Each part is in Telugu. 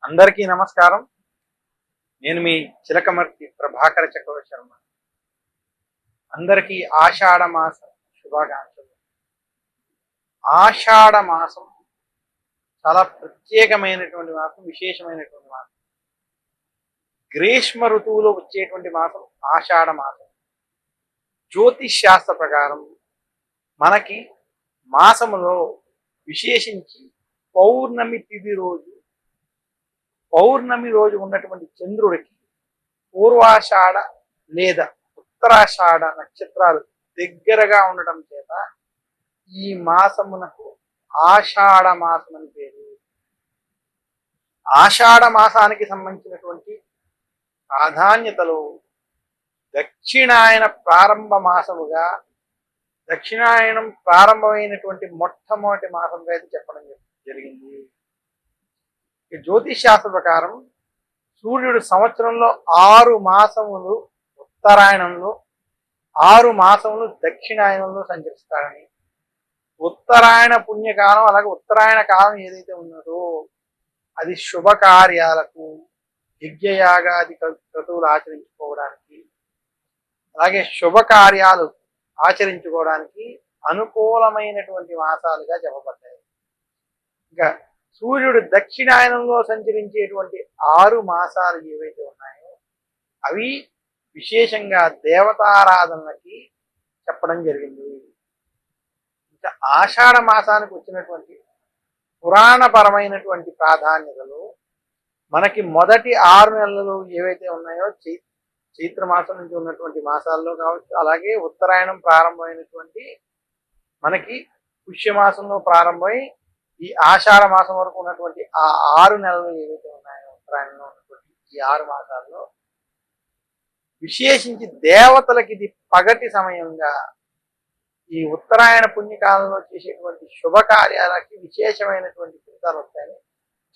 అందరికీ నమస్కారం. నేను మీ చిలకమర్తి ప్రభాకర చక్రవర్తి శర్మ. అందరికీ ఆషాఢ మాస శుభాకాంక్షలు. ఆషాఢ మాసం చాలా ప్రత్యేకమైనటువంటి మాసం, విశేషమైనటువంటి మాసం. గ్రీష్మ ఋతువులో వచ్చేటువంటి మాసం ఆషాఢ మాసం. జ్యోతిష్ శాస్త్ర ప్రకారం మనకి మాసములో విశేషించి పౌర్ణమి రోజు ఉన్నటువంటి చంద్రుడికి పూర్వాషాఢ లేదా ఉత్తరాషాఢ నక్షత్రాలు దగ్గరగా ఉండటం చేత ఈ మాసమునకు ఆషాఢ మాసం అని పేరు. ఆషాఢ మాసానికి సంబంధించినటువంటి ప్రాధాన్యతలో దక్షిణాయన ప్రారంభ మాసముగా, దక్షిణాయనం ప్రారంభమైనటువంటి మొట్టమొదటి మాసంగా అయితే చెప్పడం జరిగింది. జ్యోతిష్ శాస్త్ర ప్రకారం సూర్యుడు సంవత్సరంలో 6 మాసములు ఉత్తరాయణంలో, 6 మాసములు దక్షిణాయనంలో సంచరిస్తాడని, ఉత్తరాయణ పుణ్యకాలం అలాగే ఉత్తరాయణ కాలం ఏదైతే ఉన్నదో అది శుభకార్యాలకు, యజ్ఞయాగాది క్రతువులు ఆచరించుకోవడానికి, అలాగే శుభకార్యాలు ఆచరించుకోవడానికి అనుకూలమైనటువంటి మాసాలుగా చెప్పబడ్డాయి. ఇంకా సూర్యుడు దక్షిణాయనంలో సంచరించేటువంటి 6 మాసాలు ఏవైతే ఉన్నాయో అవి విశేషంగా దేవతారాధనలకి చెప్పడం జరిగింది. ఇంకా ఆషాఢ మాసానికి వచ్చినటువంటి పురాణపరమైనటువంటి ప్రాధాన్యతలు మనకి మొదటి 6 నెలలు ఏవైతే ఉన్నాయో చైత్ర మాసం నుంచి ఉన్నటువంటి మాసాల్లో కావచ్చు, అలాగే ఉత్తరాయణం ప్రారంభమైనటువంటి మనకి పుష్యమాసంలో ప్రారంభమై ఈ ఆషాఢ మాసం వరకు ఉన్నటువంటి ఆ 6 నెలలు ఏవైతే ఉన్నాయో ఉత్తరాయణంలో ఉన్నటువంటి ఈ 6 మాసాల్లో విశేషించి దేవతలకి ఇది పగటి సమయంగా, ఈ ఉత్తరాయణ పుణ్యకాలంలో చేసేటువంటి శుభకార్యాలకి విశేషమైనటువంటి ఫలితాలు వస్తాయని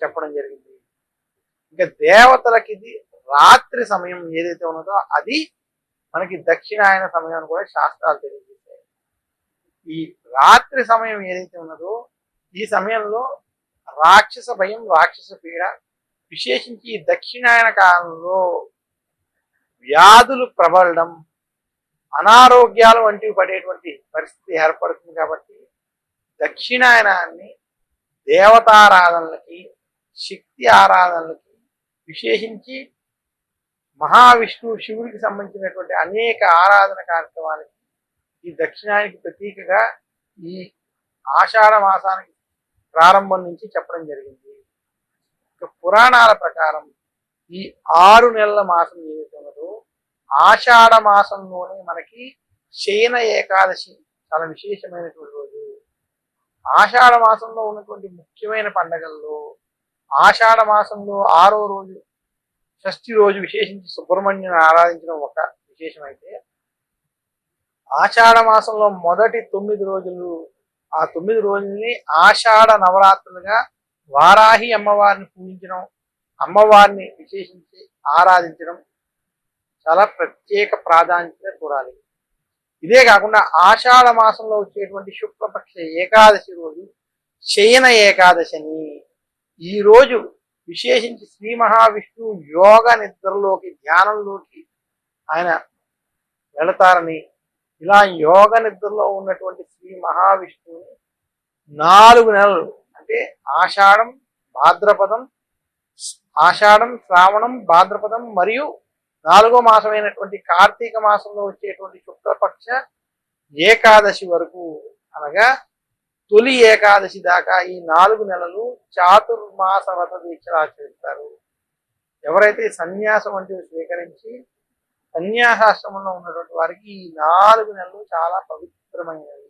చెప్పడం జరిగింది. ఇంకా దేవతలకి ఇది రాత్రి సమయం ఏదైతే ఉన్నదో అది మనకి దక్షిణాయన సమయం కూడా శాస్త్రాలు తెలియజేస్తాయి. ఈ రాత్రి సమయం ఏదైతే ఉన్నదో ఈ సమయంలో రాక్షస భయం, రాక్షస పీడ, విశేషించి ఈ దక్షిణాయన కాలంలో వ్యాధులు ప్రబలడం, అనారోగ్యాలు వంటివి పడేటువంటి పరిస్థితి ఏర్పడుతుంది. కాబట్టి దక్షిణాయనాన్ని దేవతారాధనలకి, శక్తి ఆరాధనలకి, విశేషించి మహావిష్ణువు శివుడికి సంబంధించినటువంటి అనేక ఆరాధన కార్యక్రమాలకి ఈ దక్షిణాయనికి ప్రతీకగా ఈ ఆషాఢ మాసానికి ప్రారంభం నుంచి చెప్పడం జరిగింది. పురాణాల ప్రకారం ఈ 6 నెలల మాసం ఏదైతే ఉన్నదో ఆషాఢ మాసంలోనే మనకి శయన ఏకాదశి చాలా విశేషమైనటువంటి రోజు. ఆషాఢ మాసంలో ఉన్నటువంటి ముఖ్యమైన పండగల్లో ఆషాఢ మాసంలో 6వ రోజు, షష్ఠి రోజు విశేషించి సుబ్రహ్మణ్యుని ఆరాధించడం ఒక విశేషమైతే, ఆషాఢ మాసంలో మొదటి 9 రోజులు, ఆ 9 రోజుల్ని ఆషాఢ నవరాత్రులుగా వారాహి అమ్మవారిని పూజించడం, అమ్మవారిని విశేషించి ఆరాధించడం చాలా ప్రత్యేక ప్రాధాన్యత చూడాలి. ఇదే కాకుండా ఆషాఢ మాసంలో వచ్చేటువంటి శుక్లపక్ష ఏకాదశి రోజు శయన ఏకాదశిని, ఈ రోజు విశేషించి శ్రీ మహావిష్ణువు యోగ నిద్రలోకి, ధ్యానంలోకి ఆయన వెళతారని, ఇలా యోగ నిద్రలో ఉన్నటువంటి శ్రీ మహావిష్ణువుని 4 నెలలు అంటే ఆషాఢం, భాద్రపదం, ఆషాఢం, శ్రావణం, భాద్రపదం మరియు 4వ మాసమైనటువంటి కార్తీక మాసంలో వచ్చేటువంటి శుక్లపక్ష ఏకాదశి వరకు, అనగా తొలి ఏకాదశి దాకా ఈ 4 నెలలు చాతుర్మాస వ్రత దీక్షలు ఆచరిస్తారు. ఎవరైతే సన్యాసం వంటివి స్వీకరించి సన్యాసాశ్రమంలో ఉన్నటువంటి వారికి ఈ 4 నెలలు చాలా పవిత్రమైనవి.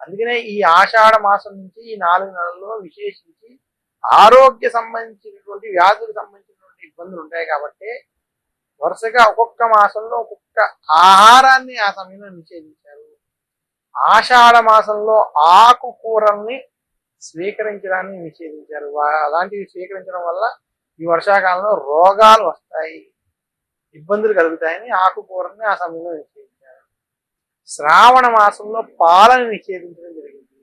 అందుకనే ఈ ఆషాఢ మాసం నుంచి ఈ 4 నెలల్లో విశేషించి ఆరోగ్య సంబంధించినటువంటి, వ్యాధులకు సంబంధించినటువంటి ఇబ్బందులు ఉంటాయి. కాబట్టి వరుసగా ఒక్కొక్క మాసంలో ఒక్కొక్క ఆహారాన్ని ఆ సమయంలో నిషేధించారు. ఆషాఢ మాసంలో ఆకుకూరల్ని స్వీకరించడాన్ని నిషేధించారు. అలాంటివి స్వీకరించడం వల్ల ఈ వర్షాకాలంలో రోగాలు వస్తాయి, ఇబ్బందులు కలుగుతాయని ఆకుకూరల్ని ఆ సమయంలో నిషేధించారు. శ్రావణ మాసంలో పాలను నిషేధించడం జరిగింది.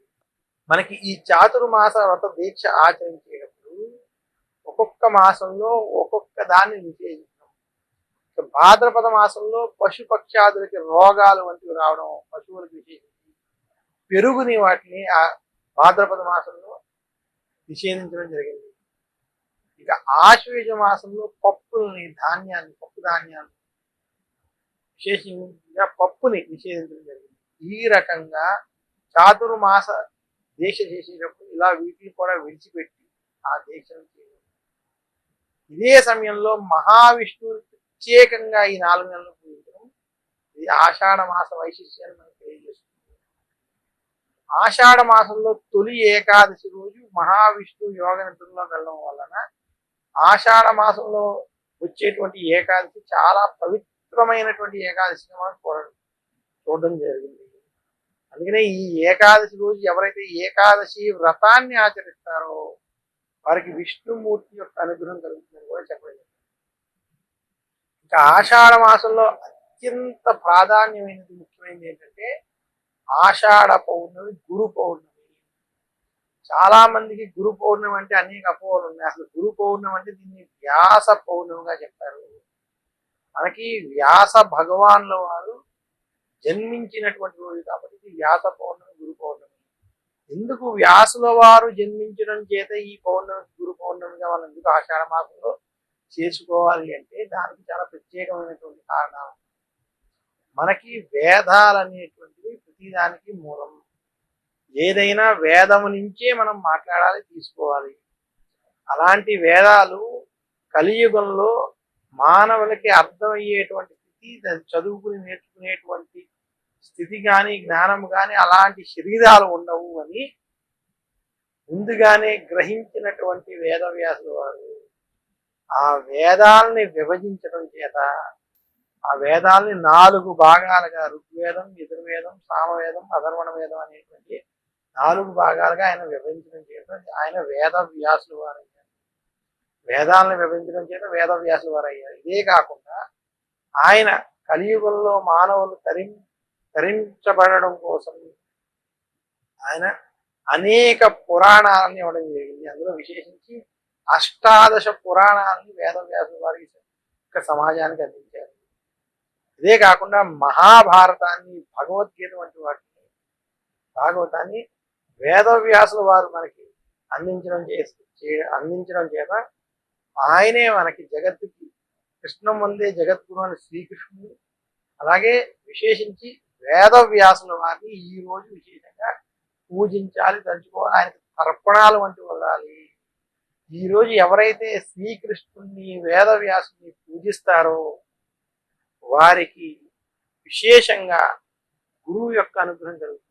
మనకి ఈ చాతుర్మాస వ్రత దీక్ష ఆచరించేటప్పుడు ఒక్కొక్క మాసంలో ఒక్కొక్క దాన్ని నిషేధించడం. భాద్రపద మాసంలో పశుపక్షాదులకి రోగాలు వంటివి రావడం, పశువులకు విశేషించి పెరుగుని వాటిని ఆ భాద్రపద మాసంలో నిషేధించడం జరిగింది. ఇక ఆశ్వేజ మాసంలో పప్పుల్ని, ధాన్యాన్ని, పప్పు ధాన్యాన్ని, విశేషంగా పప్పుని నిషేధించడం జరిగింది. ఈ రకంగా చాతుర్మాస దీక్ష చేసేటప్పుడు ఇలా వీటిని కూడా విడిచిపెట్టి ఆ దీక్షను చేయడం. ఇదే సమయంలో మహావిష్ణువు ప్రత్యేకంగా ఈ 4 నెలలు పూజించడం ఇది ఆషాఢ మాస వైశిష్యాన్ని మనకు తెలియజేస్తుంది. ఆషాఢ మాసంలో తొలి ఏకాదశి రోజు మహావిష్ణువు యోగ నిద్రలోకి వెళ్ళడం వలన ఆషాఢ మాసంలో వచ్చేటువంటి ఏకాదశి చాలా పవిత్రమైనటువంటి ఏకాదశిని మనం చూడడం జరిగింది. అందుకనే ఈ ఏకాదశి రోజు ఎవరైతే ఏకాదశి వ్రతాన్ని ఆచరిస్తారో వారికి విష్ణుమూర్తి యొక్క అనుగ్రహం కలుగుతుందని కూడా చెప్పలేదు. ఇంకా ఆషాఢ మాసంలో అత్యంత ప్రాధాన్యమైనది, ముఖ్యమైనది ఏంటంటే ఆషాఢ పౌర్ణమి, గురు పౌర్ణమి. చాలా మందికి గురు పౌర్ణమి అంటే అనేక అపోహలు ఉన్నాయి. అసలు గురు పౌర్ణమి అంటే దీన్ని వ్యాస పౌర్ణమిగా చెప్పారు. మనకి వ్యాస భగవాన్ల వారు జన్మించినటువంటి రోజు కాబట్టి ఇది వ్యాస పౌర్ణమి, గురు పౌర్ణమి. ఎందుకు వ్యాసుల వారు జన్మించడం చేత ఈ పౌర్ణమి గురు పౌర్ణమిగా మనం ఎందుకు ఆషాఢ మాసంలో చేసుకోవాలి అంటే దానికి చాలా ప్రత్యేకమైనటువంటి కారణాలు. మనకి వేదాలు అనేటువంటివి ప్రతిదానికి మూలం. ఏదైనా వేదము నుంచే మనం మాట్లాడాలి, తీసుకోవాలి. అలాంటి వేదాలు కలియుగంలో మానవులకి అర్థమయ్యేటువంటి స్థితి, చదువుకుని నేర్చుకునేటువంటి స్థితి కానీ జ్ఞానం కానీ అలాంటి శరీరాలు ఉండవు అని ముందుగానే గ్రహించినటువంటి వేదవ్యాసుల వారు ఆ వేదాలని విభజించడం చేత ఆ వేదాలని 4 భాగాలుగా ఋగ్వేదం, యజుర్వేదం, సామవేదం, అధర్వణ వేదం అనేటువంటి 4 భాగాలుగా ఆయన విభజించడం చేత ఆయన వేదవ్యాసుల వారు అయ్యారు. వేదాలను విభజించడం చేత వేదవ్యాసుల వారు అయ్యారు. ఇదే కాకుండా ఆయన కలియుగంలో మానవులు తరించబడడం కోసం ఆయన అనేక పురాణాలని ఇవ్వడం జరిగింది. అందులో విశేషించి 18 పురాణాలని వేదవ్యాసుల వారికి సమాజానికి అందించారు. ఇదే కాకుండా మహాభారతాన్ని, భగవద్గీత వంటి వాటిని, భాగవతాన్ని వేదవ్యాసుల వారు మనకి అందించడం చేత ఆయనే మనకి జగత్తుకి కృష్ణం వందే జగద్గురు అని శ్రీకృష్ణుడు, అలాగే విశేషించి వేదవ్యాసుల వారిని ఈ రోజు విశేషంగా పూజించాలి, తలుచుకోవాలి, ఆయనకి తర్పణాలు వంటి వెళ్ళాలి. ఈ రోజు ఎవరైతే శ్రీకృష్ణుడిని, వేదవ్యాసుని పూజిస్తారో వారికి విశేషంగా గురువు యొక్క అనుగ్రహం కలుగుతుంది.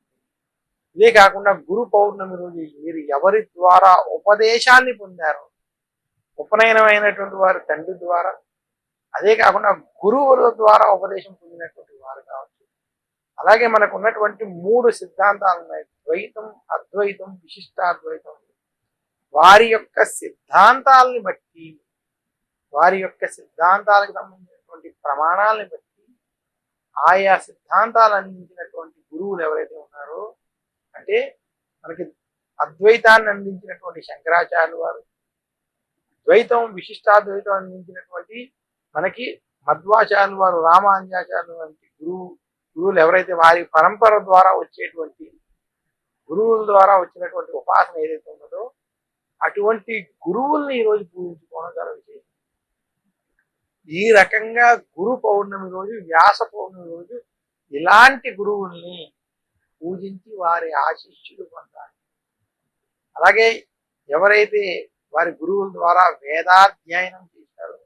ఇదే కాకుండా గురు పౌర్ణమి రోజు మీరు ఎవరి ద్వారా ఉపదేశాన్ని పొందారో, ఉపనయనమైనటువంటి వారు తండ్రి ద్వారా, అదే కాకుండా గురువుల ద్వారా ఉపదేశం పొందినటువంటి వారు కావచ్చు. అలాగే మనకు ఉన్నటువంటి 3 సిద్ధాంతాలు ఉన్నాయి, ద్వైతం, అద్వైతం, విశిష్టాద్వైతం. వారి యొక్క సిద్ధాంతాలని బట్టి, వారి యొక్క సిద్ధాంతాలకు సంబంధించినటువంటి ప్రమాణాలని బట్టి ఆయా సిద్ధాంతాలు అందించినటువంటి గురువులు ఎవరైతే ఉన్నారో, అంటే మనకి అద్వైతాన్ని అందించినటువంటి శంకరాచార్యులు వారు, ద్వైతం, విశిష్టాద్వైతం అందించినటువంటి మనకి మధ్వాచార్యులు వారు, రామానుజాచార్యులు వంటి గురువులు ఎవరైతే వారి పరంపర ద్వారా వచ్చేటువంటి గురువుల ద్వారా వచ్చినటువంటి ఉపాసన ఏదైతే ఉన్నదో అటువంటి గురువుల్ని ఈరోజు పూజించుకోవడం చాలా విశేషం. ఈ రకంగా గురు పౌర్ణమి రోజు, వ్యాస పౌర్ణమి రోజు ఇలాంటి గురువుల్ని పూజించి వారి ఆశీస్సులు పొందాలి. అలాగే ఎవరైతే వారి గురువుల ద్వారా వేదాధ్యయనం చేశారో,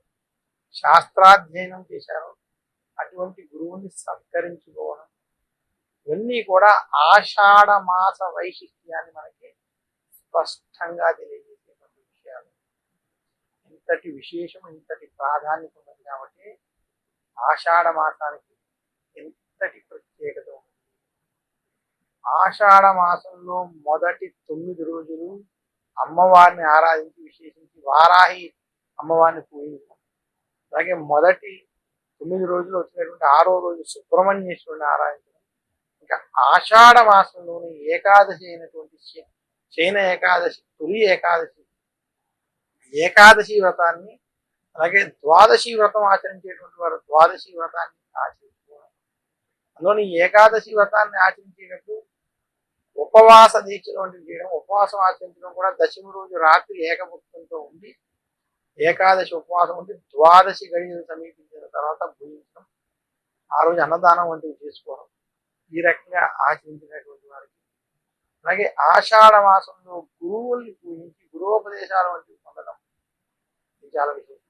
శాస్త్రాధ్యయనం చేశారో అటువంటి గురువుని సత్కరించుకోవడం, ఇవన్నీ కూడా ఆషాఢ మాస వైశిష్ట్యాన్ని మనకి స్పష్టంగా తెలియజేసేటువంటి విషయాలు. ఇంతటి విశేషం, ఇంతటి ప్రాధాన్యత ఉన్నది కాబట్టి ఆషాఢ మాసానికి ఎంతటి ప్రత్యేకత ఉంది. ఆషాఢ మాసంలో మొదటి 9 రోజులు అమ్మవారిని ఆరాధించి, విశేషించి వారాహి అమ్మవారిని పూజించాం. అలాగే మొదటి 9 రోజులు వచ్చినటువంటి 6వ రోజు సుబ్రహ్మణ్యేశ్వరుని ఆరాధించడం. ఇంకా ఆషాఢ మాసంలోని ఏకాదశి అయినటువంటి శయన ఏకాదశి, తొలి ఏకాదశి, ఏకాదశి వ్రతాన్ని, అలాగే ద్వాదశి వ్రతం ఆచరించేటువంటి వారు ద్వాదశి వ్రతాన్ని ఆచరించుకోవాలి. అందులోని ఏకాదశి వ్రతాన్ని ఆచరించేటప్పుడు ఉపవాస దీక్షలు వంటివి చేయడం, ఉపవాసం ఆచరించడం కూడా దశమి రోజు రాత్రి ఏకభుక్తంతో ఉండి ఏకాదశి ఉపవాసం ఉండి ద్వాదశి గడియలు సమీపించిన తర్వాత భుజించడం, ఆ రోజు అన్నదానం వంటివి చేసుకోవడం, ఈ రకంగా ఆచరించినటువంటి వారికి. అలాగే ఆషాఢ మాసంలో గురువుల్ని పూజించి గురువుపదేశాల వంటివి పొందడం ఇది చాలా విశేషం.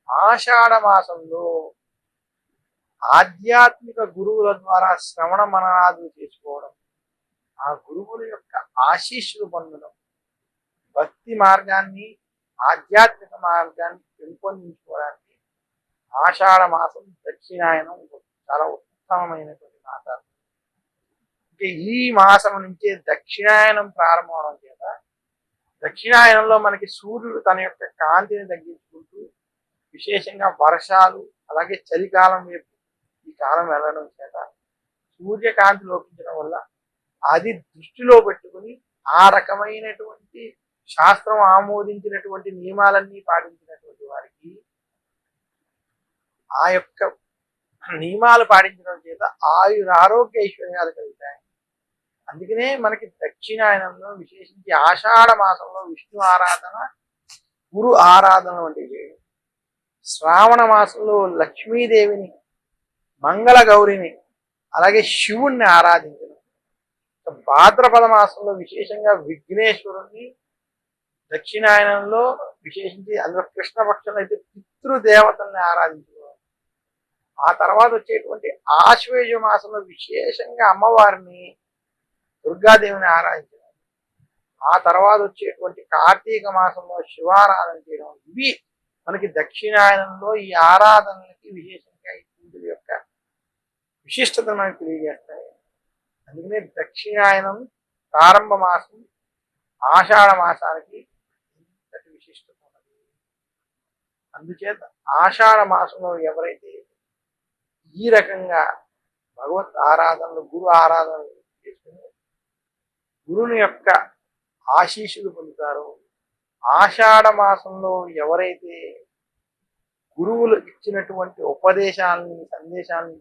ఆషాఢ మాసంలో ఆధ్యాత్మిక గురువుల ద్వారా శ్రవణ మననాదులు చేసుకోవడం, ఆ గురువుల యొక్క ఆశీస్సులు పొందడం, భక్తి మార్గాన్ని ఆధ్యాత్మిక మార్గాన్ని పెంపొందించుకోవడానికి ఆషాఢ మాసం దక్షిణాయనం చాలా ఉత్తమమైనటువంటి మాసాలు. అంటే ఈ మాసం నుంచే దక్షిణాయనం ప్రారంభమవడం చేత దక్షిణాయనంలో మనకి సూర్యుడు తన యొక్క కాంతిని తగ్గించుకుంటూ విశేషంగా వర్షాలు అలాగే చలికాలం వైపు ఈ కాలం వెళ్ళడం చేత సూర్యకాంతి లోపించడం వల్ల అది దృష్టిలో పెట్టుకుని ఆ రకమైనటువంటి శాస్త్రం ఆమోదించినటువంటి నియమాలన్నీ పాటించినటువంటి వారికి ఆ యొక్క నియమాలు పాటించడం చేత ఆరోగ్య ఐశ్వర్యాలు కలుగుతాయి. అందుకనే మనకి దక్షిణాయనంలో విశేషించి ఆషాఢ మాసంలో విష్ణు ఆరాధన, గురు ఆరాధన వంటివి చేయడం, శ్రావణ మాసంలో లక్ష్మీదేవిని, మంగళ గౌరిని అలాగే శివుణ్ణి ఆరాధించడం, భాద్రపద మాసంలో విశేషంగా విఘ్నేశ్వరుణ్ణి, దక్షిణాయనంలో విశేషించి అందులో కృష్ణపక్షంలో అయితే పితృదేవతల్ని ఆరాధించుకోవాలి. ఆ తర్వాత వచ్చేటువంటి ఆశ్వేజ మాసంలో విశేషంగా అమ్మవారిని దుర్గాదేవిని ఆరాధించడం, ఆ తర్వాత వచ్చేటువంటి కార్తీక మాసంలో శివారాధన చేయడం, ఇవి మనకి దక్షిణాయనంలో ఈ ఆరాధనలకి విశేషంగా ఈ పూజల యొక్క విశిష్టతను మనకి తెలియజేస్తాయి. అందుకనే దక్షిణాయనం ప్రారంభ మాసం ఆషాఢ మాసానికి ఇంతటి విశిష్టత ఉన్నది. అందుచేత ఆషాఢ మాసంలో ఎవరైతే ఈ రకంగా భగవత్ ఆరాధనలు, గురు ఆరాధనలు చేసుకుని గురుని యొక్క ఆశీస్సులు పొందుతారో, ఆషాఢ మాసంలో ఎవరైతే గురువులు ఇచ్చినటువంటి ఉపదేశాలని, సందేశాలని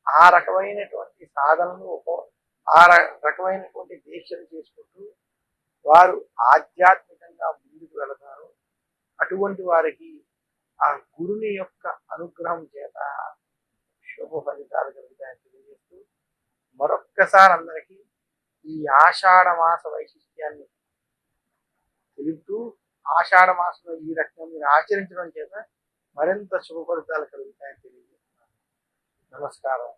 ఆ రకమైనటువంటి సాధనలు, ఆ రకమైనటువంటి దీక్షలు చేసుకుంటూ వారు ఆధ్యాత్మికంగా ముందుకు వెళతారు. అటువంటి వారికి ఆ గురుని యొక్క అనుగ్రహం చేత శుభ ఫలితాలు కలుగుతాయని తెలియజేస్తూ మరొక్కసారి అందరికీ ఈ ఆషాఢ మాస వైశిష్ట్యాన్ని తెలుపుతూ ఆషాఢ మాసంలో ఈ రకంగా మీరు ఆచరించడం చేత మరింత శుభ ఫలితాలు కలుగుతాయని తెలియజేస్తున్నాను. నమస్కారం.